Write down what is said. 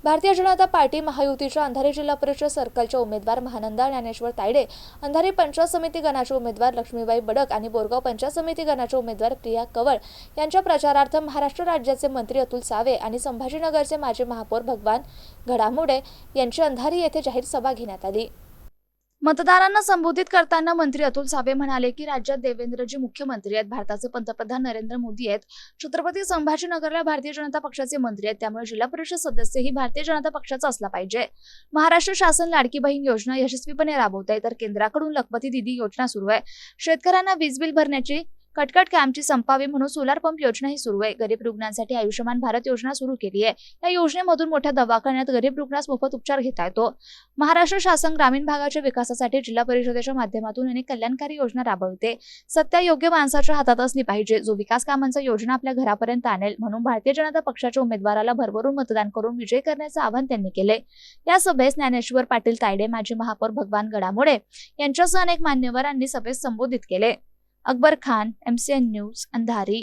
Bharatiya Janata party महायुतीच्या अंधारी जिल्हा परिषद सर्कलचे उमेदवार महानंदा ज्ञानेश्वर तायडे, अंधारी पंचायत समिती गणाचे उमेदवार लक्ष्मीबाई बडक आणि बोरगाव पंचायत समिती गणाचे उमेदवार प्रिया कवळ यांच्या प्रचारार्थ महाराष्ट्र राज्याचे मंत्री अतुल सावे आणि संभाजीनगरचे माजी महापौर भगवान घडामोडे यांची अंधारी येथे जाहीर सभा घेण्यात आली। मतदारांना संबोधित करताना मंत्री अतुल सावे म्हणाले की राज्यात देवेंद्रजी मुख्यमंत्री आहेत, भारताचे पंतप्रधान नरेंद्र मोदी आहेत, छत्रपती संभाजीनगरला भारतीय जनता पक्षाचे मंत्री आहेत, त्यामुळे जिल्हा परिषद सदस्य ही भारतीय जनता पक्षाचा असला पाहिजे। महाराष्ट्र शासन लाडकी बहीण योजना यशस्वीपणे राबवत आहे, तर केंद्राकडून लखपती दिदी योजना सुरू आहे। शेतकऱ्यांना वीज बिल भरण्याची कटकट कायमची संपावी म्हणून सोलार पंप योजना ही सुरू आहे। गरीब रुग्णांसाठी आयुष्यमान भारत योजना सुरू केली आहे। या योजनेमधून मोठ्या दवाखान्यात गरीब रुग्णास मोफत उपचार घेता येतो। महाराष्ट्र शासन ग्रामीण भागाच्या विकासासाठी जिल्हा परिषदेच्या माध्यमातून अनेक कल्याणकारी योजना राबवते। सत्ता योग्य माणसाच्या हातात असली पाहिजे, जो विकास कामांचा योजना आपल्या घरापर्यंत आणेल, म्हणून भारतीय जनता पक्षाच्या उमेदवाराला भरभरून मतदान करून विजयी करण्याचे आवाहन त्यांनी केले। या सभेस ज्ञानेश्वर पाटील तायडे, माजी महापौर भगवान घडामोडे यांच्यासह अनेक मान्यवरांनी सभेस संबोधित केले। अकबर खान, MCN न्यूज, अंधारी।